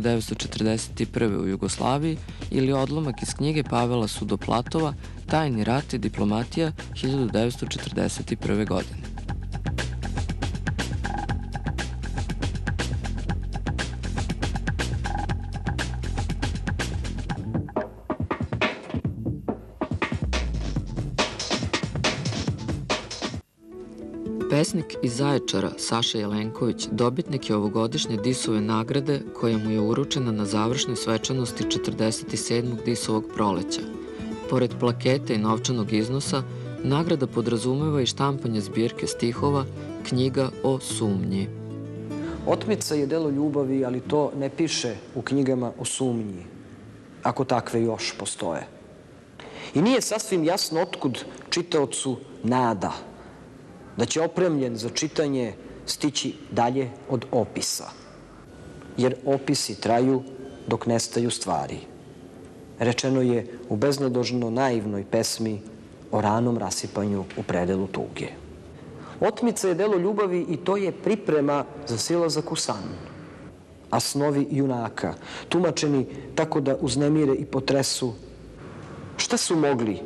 1941. u Jugoslaviji ili odlomak iz knjige Pavela Sudoplatova Tajni rat i diplomatija 1941. godine. Pesnik iz Zaječara, Saša Jelenković, dobitnik je ovogodišnje Disove nagrade koja mu je uručena na završnoj svečanosti 47. Disovog proleća. Pored plakete i novčanog iznosa, nagrada podrazumeva i štampanje zbirke stihova Knjiga o sumnji. Otmica je delo ljubavi, ali to ne piše u knjigama o sumnji, ako takve još postoje. I nije sasvim jasno otkud čitaocu nada da će opremljen za čitanje stići dalje od opisa. Jer opisi traju dok nestaju stvari. Rečeno je u beznadožno naivnoj pesmi o ranom rasipanju u predelu tuge. Otmica je delo ljubavi i to je priprema za silazak u san. A snovi junaka, tumačeni tako da uznemire i potresu, šta su mogli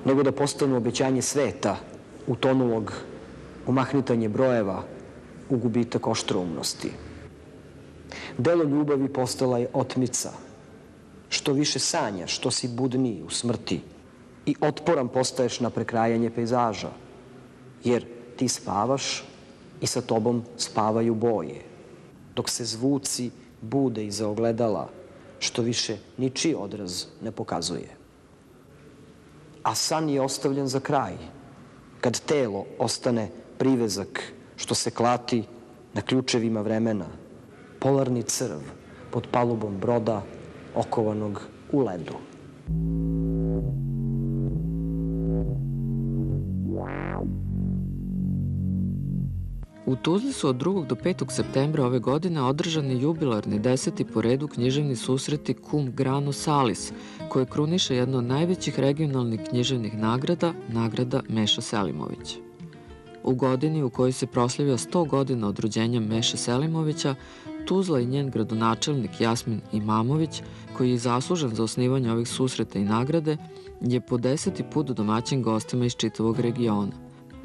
nego da postanu obećanje sveta utonulog u mahnitanje brojeva, u gubitak oštroumnosti. Delo ljubavi postala je otmica. Što više sanjaš, što si budniji u smrti i otporan postaješ na prekrajanje pejzaža, jer ti spavaš i sa tobom spavaju boje, dok se zvuci bude iza ogledala, što više ničiji odraz ne pokazuje. A san je ostavljen za kraj, kad telo ostane privezak što se klati na ključevima vremena, polarni crv pod palubom broda okovanog u ledu. U Tuzli su od 2. do 5. septembra ove godine održani jubilarni 10. po redu književni susreti Cum Grano Salis, koje kruniše jedno od najvećih regionalnih književnih nagrada, nagrada Meša Selimovića. U godini u kojoj se proslavlja 100 godina od rođenja Meše Selimovića, Tuzla i njen gradonačelnik Jasmin Imamović, koji je zaslužan za osnivanje ovih susreta i nagrade, je po 10. put domaćin gostima iz čitavog regiona.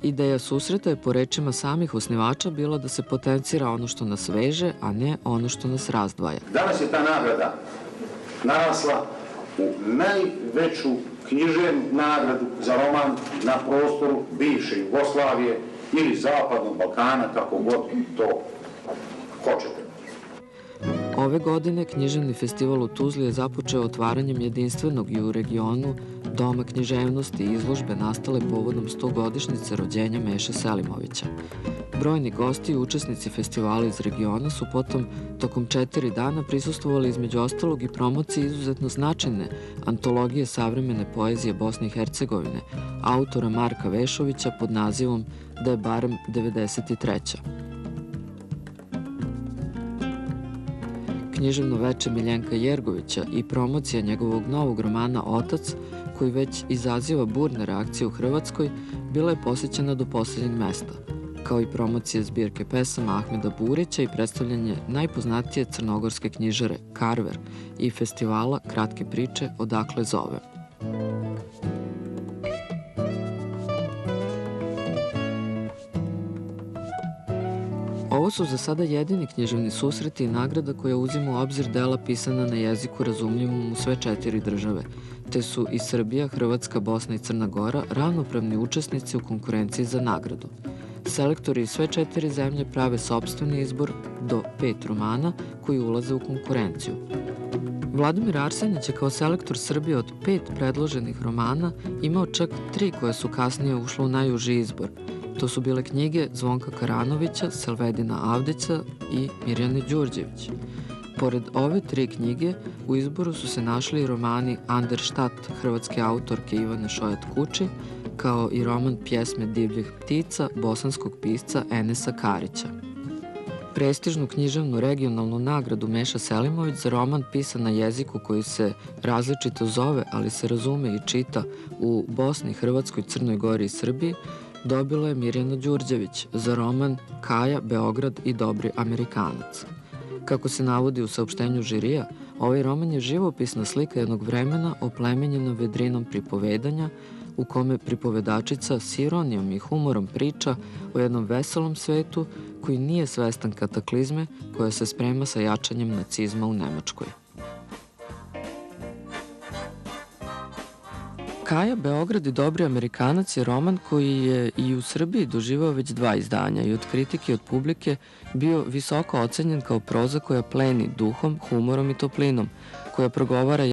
Ideja susreta je po rečima samih osnivača bila da se potencira ono što nas veže, a ne ono što nas razdvaja. Danas je ta nagrada narasla u najveću književnu nagradu za roman na prostoru bivše Jugoslavije ili Zapadnog Balkana, kako god to hoćete. Ove godine književni festival u Tuzli je započeo otvaranjem jedinstvenog i u regionu Doma književnosti i izložbe nastale povodom 100-godišnjice rođenja Meše Selimovića. Brojni gosti i učesnici festivala iz regiona su potom tokom 4 dana prisustvovali između ostalog i promociji izuzetno značajne antologije savremene poezije Bosne i Hercegovine, autora Marka Vešovića pod nazivom Da je barem 93. Književno veče Miljenka Jergovića i promocija njegovog novog romana Otac, koji već izaziva burne reakcije u Hrvatskoj, bila je posjećena do poslednjeg mesta, kao i promocija zbirke pesama Ahmeda Burića i predstavljanje najpoznatije crnogorske knjižare Karver i festivala Kratke priče Odakle zovem. Ovo su za sada jedini književni susreti i nagrada koja uzima u obzir dela pisana na jeziku razumljivom u sve 4 države, te su i Srbija, Hrvatska, Bosna i Crna Gora ravnopravni učesnici u konkurenciji za nagradu. Selektori iz sve 4 zemlje prave sopstveni izbor do 5 romana koji ulaze u konkurenciju. Vladimir Arsenić je kao selektor Srbije od 5 predloženih romana imao čak 3 koje su kasnije ušle u najuži izbor. To su bile knjige Zvonka Karanovića, Selvedina Avdića i Mirjane Đurđević. Pored ove 3 knjige, u izboru su se našli i romani Anderštat hrvatske autorke Ivane Šojat Kuči, kao i roman Pjesme divljih ptica bosanskog pisca Enesa Karića. Prestižnu književnu regionalnu nagradu Meša Selimović za roman pisan na jeziku koji se različito zove, ali se razume i čita u Bosni, Hrvatskoj, Crnoj Gori i Srbiji, dobila je Mirjana Đurđević za roman Kaja, Beograd i Dobri Amerikanac. Kako se navodi u saopštenju žirija, ovaj roman je živopisna slika jednog vremena oplemenjena vedrinom pripovedanja u kome pripovedačica s ironijom i humorom priča o jednom veselom svetu koji nije svestan kataklizme koja se sprema sa jačanjem nacizma u Nemačkoj. Kaja, Beograd i dobri Amerikanac je roman koji je i u Srbiji doživao već 2 izdanja i od kritike i od publike bio visoko ocenjen kao proza koja pleni duhom, humorom i toplinom, koja progovara